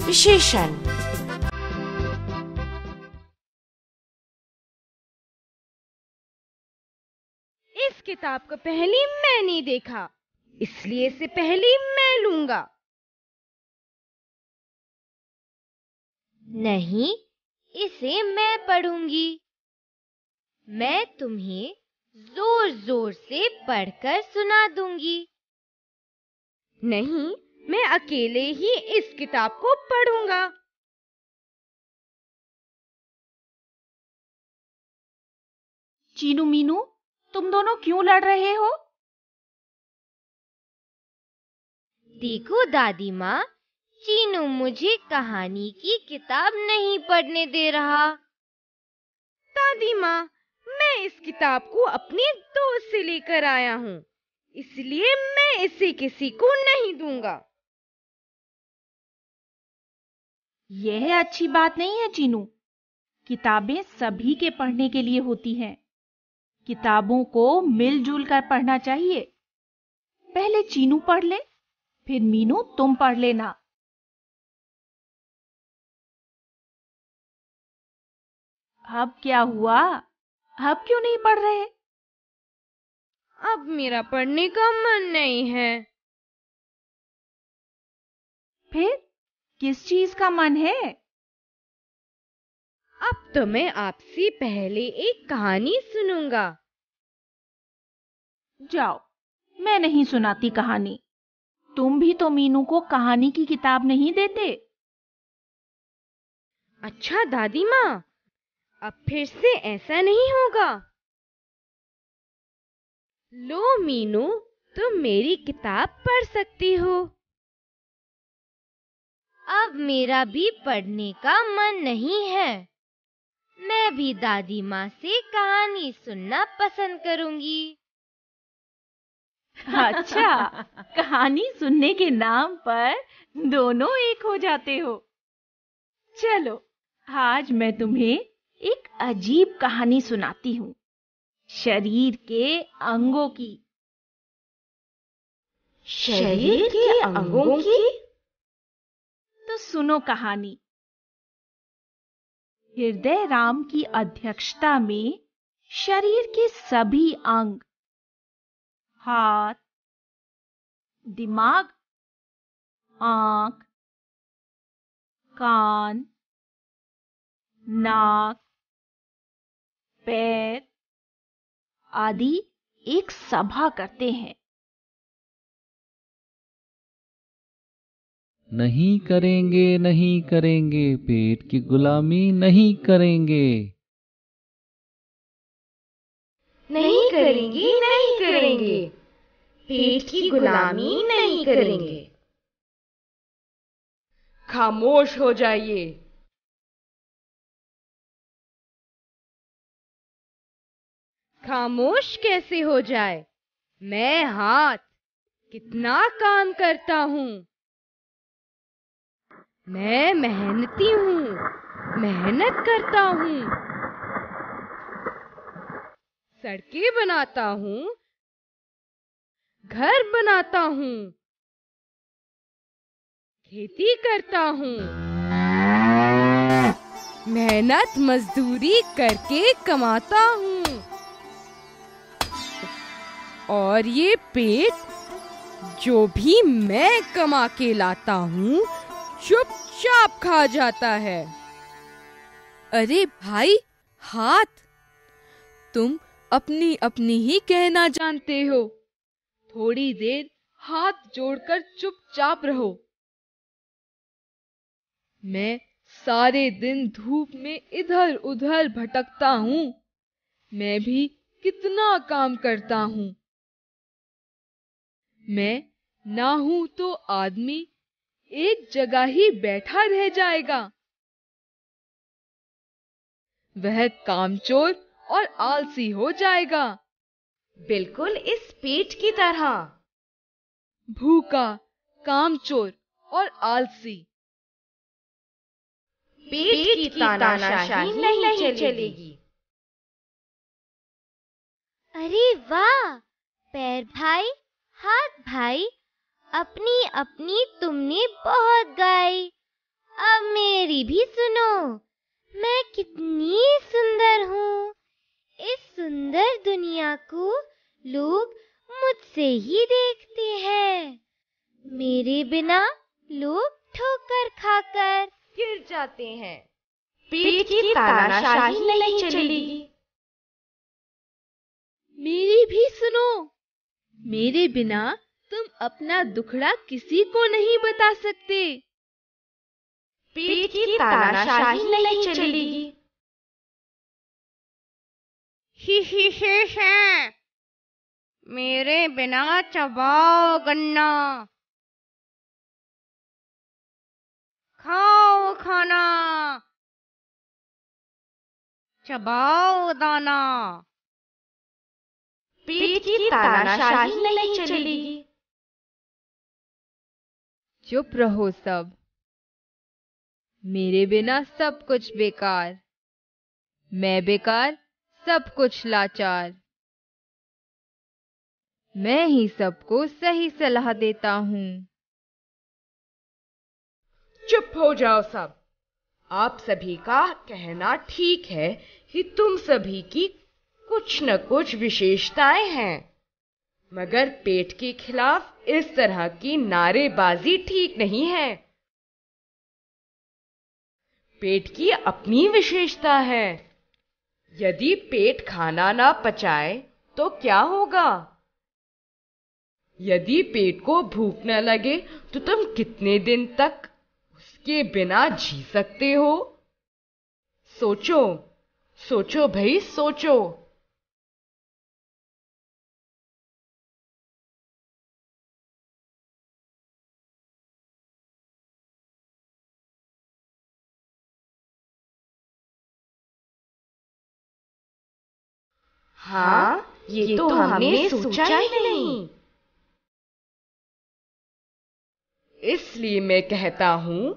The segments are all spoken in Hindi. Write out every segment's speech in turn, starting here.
विशेषण। इस किताब को पहले मैंने देखा, इसलिए इसे पहले मैं लूंगा। नहीं, इसे मैं पढ़ूंगी। मैं तुम्हें जोर जोर से पढ़कर सुना दूंगी। नहीं, मैं अकेले ही इस किताब को पढ़ूंगा। चीनू मीनू, तुम दोनों क्यों लड़ रहे हो? देखो दादी माँ, चीनू मुझे कहानी की किताब नहीं पढ़ने दे रहा। दादी माँ, मैं इस किताब को अपने दोस्त से लेकर आया हूँ, इसलिए मैं इसे किसी को नहीं दूंगा। यह अच्छी बात नहीं है चीनू। किताबें सभी के पढ़ने के लिए होती हैं। किताबों को मिलजुल कर पढ़ना चाहिए। पहले चीनू पढ़ ले, फिर मीनू तुम पढ़ लेना। अब क्या हुआ? अब क्यों नहीं पढ़ रहे? अब मेरा पढ़ने का मन नहीं है। फिर किस चीज का मन है? अब तो मैं आपसे पहले एक कहानी सुनूंगा। जाओ, मैं नहीं सुनाती कहानी। तुम भी तो मीनू को कहानी की किताब नहीं देते। अच्छा दादी माँ, अब फिर से ऐसा नहीं होगा। लो मीनू, तुम मेरी किताब पढ़ सकती हो। अब मेरा भी पढ़ने का मन नहीं है। मैं भी दादी माँ से कहानी सुनना पसंद करूंगी। अच्छा, कहानी सुनने के नाम पर दोनों एक हो जाते हो। चलो, आज मैं तुम्हें एक अजीब कहानी सुनाती हूँ, शरीर के अंगों की। शरीर के अंगों की? तो सुनो कहानी। हृदय राम की अध्यक्षता में शरीर के सभी अंग, हाथ, दिमाग, आंख, कान, नाक, पैर आदि एक सभा करते हैं। नहीं करेंगे, नहीं करेंगे, पेट की गुलामी नहीं करेंगे। नहीं करेंगे, नहीं करेंगे, पेट की गुलामी नहीं करेंगे। खामोश हो जाइए। खामोश कैसे हो जाए? मैं हाथ कितना काम करता हूँ। मैं मेहनती हूँ, मेहनत करता हूँ, सड़कें बनाता हूँ, घर बनाता हूँ, खेती करता हूँ, मेहनत मजदूरी करके कमाता हूँ। और ये पेट जो भी मैं कमा के लाता हूँ चुपचाप खा जाता है। अरे भाई, हाथ, तुम अपनी अपनी ही कहना जानते हो। थोड़ी देर हाथ जोड़कर चुपचाप रहो। मैं सारे दिन धूप में इधर उधर भटकता हूँ। मैं भी कितना काम करता हूँ। मैं ना हूं तो आदमी एक जगह ही बैठा रह जाएगा। वह कामचोर और आलसी हो जाएगा। बिल्कुल इस पेट की तरह। भूखा, कामचोर और आलसी। पेट की तानाशाही नहीं चलेगी। अरे वाह, पैर भाई, हाथ भाई, अपनी अपनी तुमने बहुत गाई अब मेरी भी सुनो। मैं कितनी सुंदर हूँ। इस सुंदर दुनिया को लोग मुझसे ही देखते हैं। मेरे बिना लोग ठोकर खाकर गिर जाते हैं। पेट की तानाशाही नहीं चलेगी। मेरी भी सुनो। मेरे बिना तुम अपना दुखड़ा किसी को नहीं बता सकते। पेट की तानाशाही नहीं चलेगी। ही है। मेरे बिना चबाओ गन्ना, खाओ खाना, चबाओ दाना। पेट की तानाशाही नहीं चलेगी। चुप रहो सब। मेरे बिना सब कुछ बेकार। मैं बेकार, सब कुछ लाचार। मैं ही सबको सही सलाह देता हूँ। चुप हो जाओ सब। आप सभी का कहना ठीक है कि तुम सभी की कुछ न कुछ विशेषताएं हैं, मगर पेट के खिलाफ इस तरह की नारेबाजी ठीक नहीं है। पेट की अपनी विशेषता है। यदि पेट खाना ना पचाए तो क्या होगा? यदि पेट को भूख न लगे तो तुम कितने दिन तक उसके बिना जी सकते हो? सोचो, सोचो भाई, सोचो। हाँ, ये तो हमने सोचा ही नहीं। इसलिए मैं कहता हूं,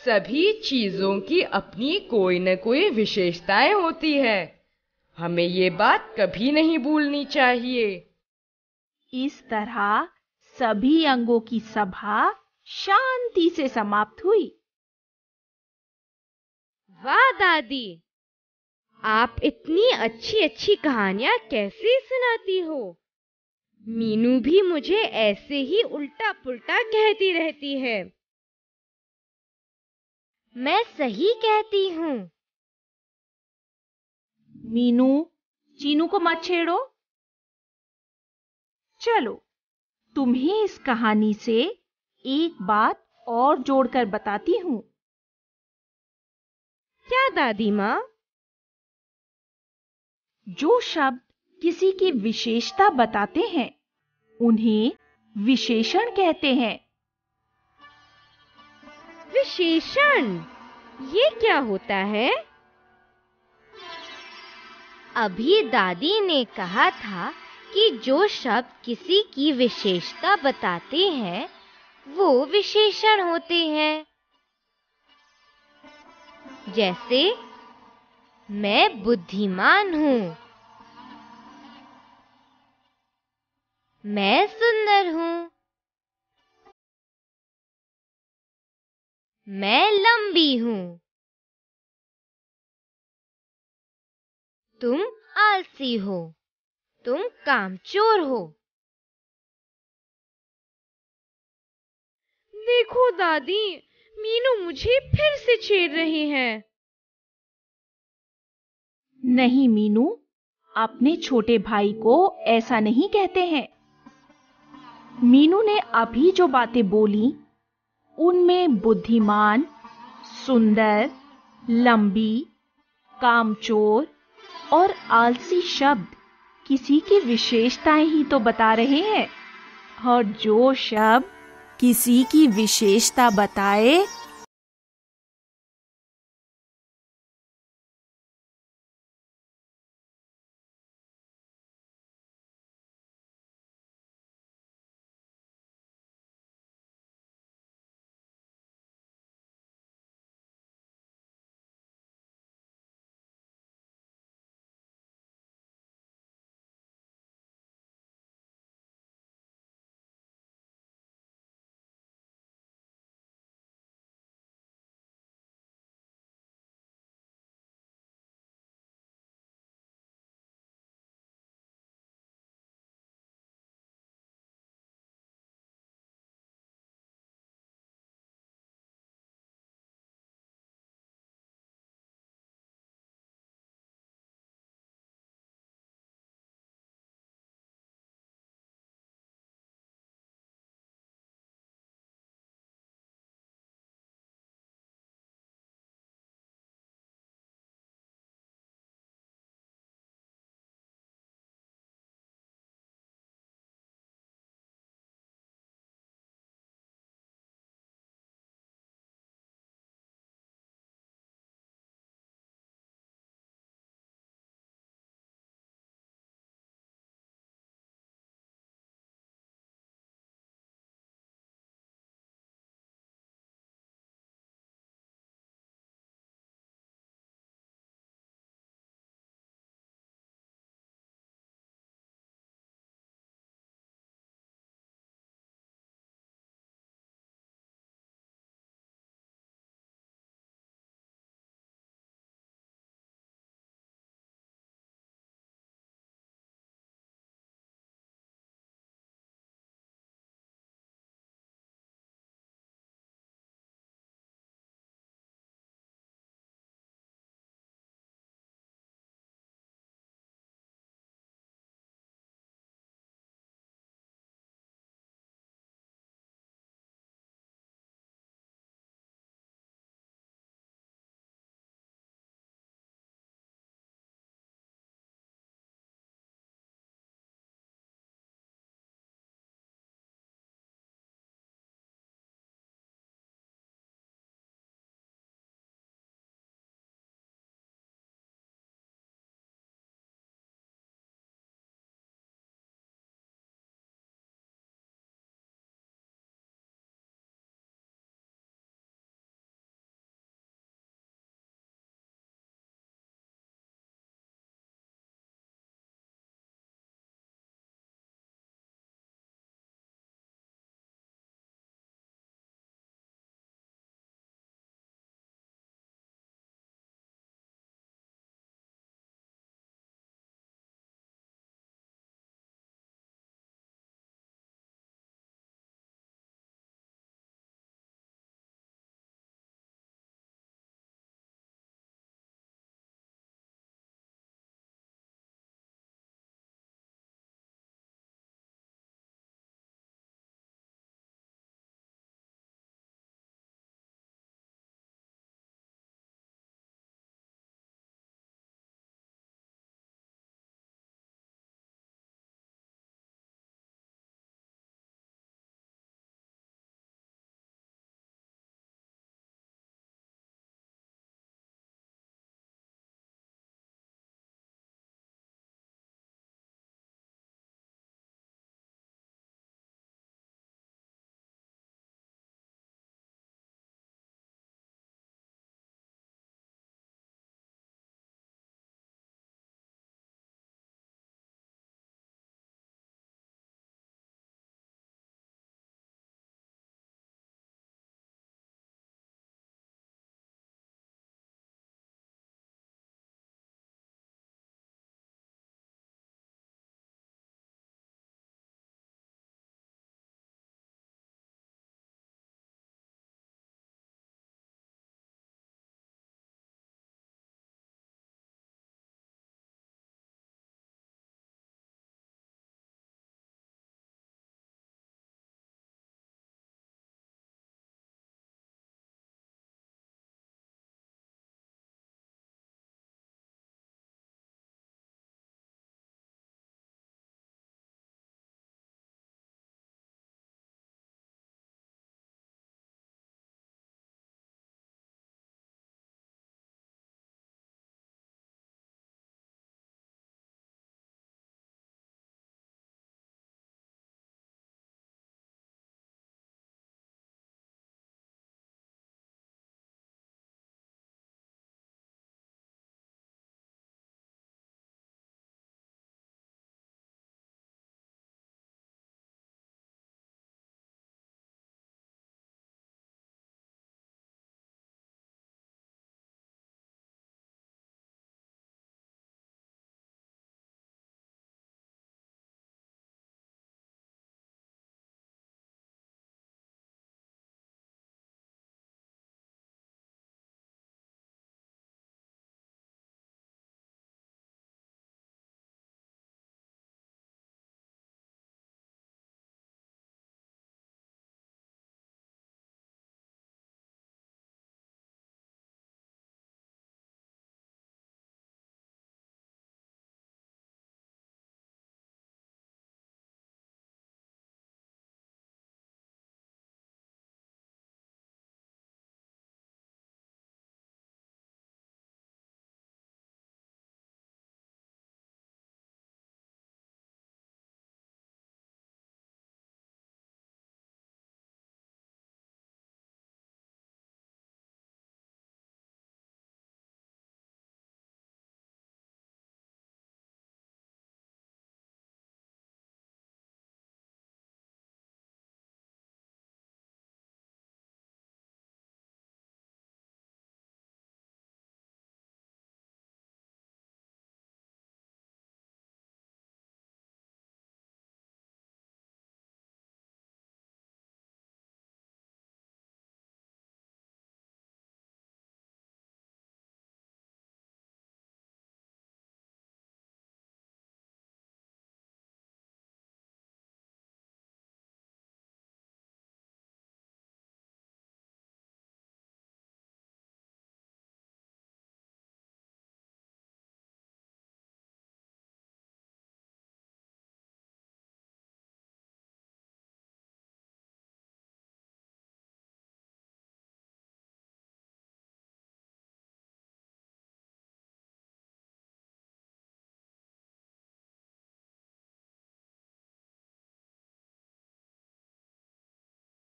सभी चीजों की अपनी कोई न कोई विशेषताएं होती है। हमें ये बात कभी नहीं भूलनी चाहिए। इस तरह सभी अंगों की सभा शांति से समाप्त हुई। वाह दादी, आप इतनी अच्छी अच्छी कहानियां कैसे सुनाती हो? मीनू भी मुझे ऐसे ही उल्टा पुल्टा कहती रहती है। मैं सही कहती हूँ। मीनू, चीनू को मत छेड़ो। चलो, तुम्हें इस कहानी से एक बात और जोड़कर बताती हूँ। क्या दादी माँ? जो शब्द किसी की विशेषता बताते हैं, उन्हें विशेषण कहते हैं। विशेषण? ये क्या होता है? अभी दादी ने कहा था कि जो शब्द किसी की विशेषता बताते हैं, वो विशेषण होते हैं। जैसे मैं बुद्धिमान हूँ, मैं सुंदर हूँ, मैं लंबी हूँ, तुम आलसी हो, तुम कामचोर हो। देखो दादी, मीनू मुझे फिर से छेड़ रही है। नहीं मीनू, अपने छोटे भाई को ऐसा नहीं कहते हैं। मीनू ने अभी जो बातें बोली, उनमें बुद्धिमान, सुंदर, लंबी, कामचोर और आलसी शब्द किसी की विशेषताएं ही तो बता रहे हैं। और जो शब्द किसी की विशेषता बताए,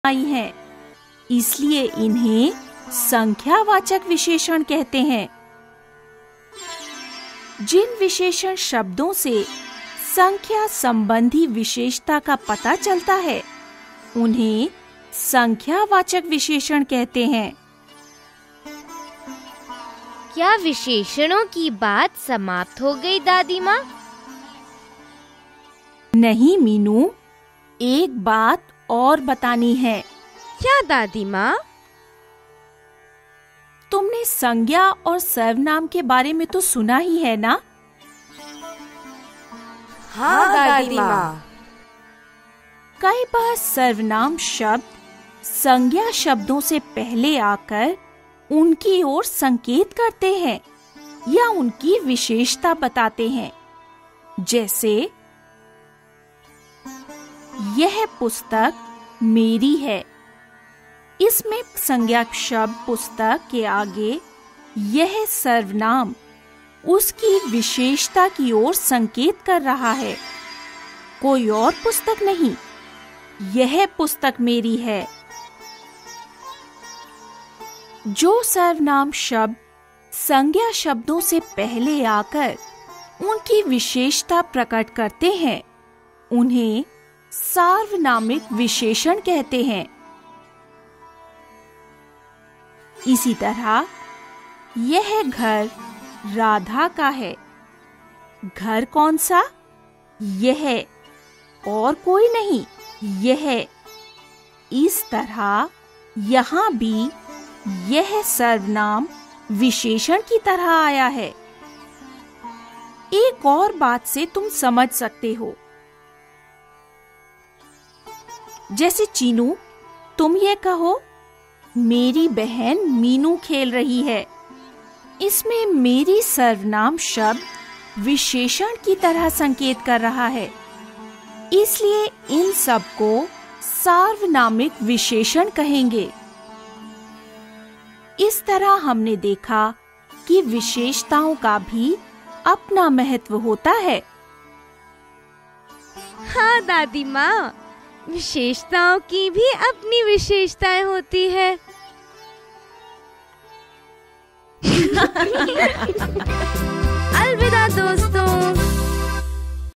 आई हैं, इसलिए इन्हें संख्यावाचक विशेषण कहते हैं। जिन विशेषण शब्दों से संख्या संबंधी विशेषता का पता चलता है, उन्हें संख्यावाचक विशेषण कहते हैं। क्या विशेषणों की बात समाप्त हो गई दादी माँ? नहीं मीनू, एक बात और बतानी है। क्या दादी माँ? तुमने संज्ञा और सर्वनाम के बारे में तो सुना ही है ना? हाँ दादी माँ। कई बार सर्वनाम शब्द संज्ञा शब्दों से पहले आकर उनकी ओर संकेत करते हैं या उनकी विशेषता बताते हैं। जैसे यह पुस्तक मेरी है, इसमें संज्ञा शब्द पुस्तक के आगे यह सर्वनाम उसकी विशेषता की ओर संकेत कर रहा है, कोई और पुस्तक नहीं। यह पुस्तक मेरी है। जो सर्वनाम शब्द संज्ञा शब्दों से पहले आकर उनकी विशेषता प्रकट करते हैं, उन्हें सार्वनामिक विशेषण कहते हैं। इसी तरह यह घर राधा का है। घर कौन सा? यह, और कोई नहीं, यह। इस तरह यहाँ भी यह सर्वनाम विशेषण की तरह आया है। एक और बात से तुम समझ सकते हो। जैसे चीनू, तुम ये कहो मेरी बहन मीनू खेल रही है, इसमें मेरी सर्वनाम शब्द विशेषण की तरह संकेत कर रहा है, इसलिए इन सब को सार्वनामिक विशेषण कहेंगे। इस तरह हमने देखा कि विशेषताओं का भी अपना महत्व होता है। हाँ दादी माँ, विशेषताओं की भी अपनी विशेषताएं होती है। अलविदा दोस्तों।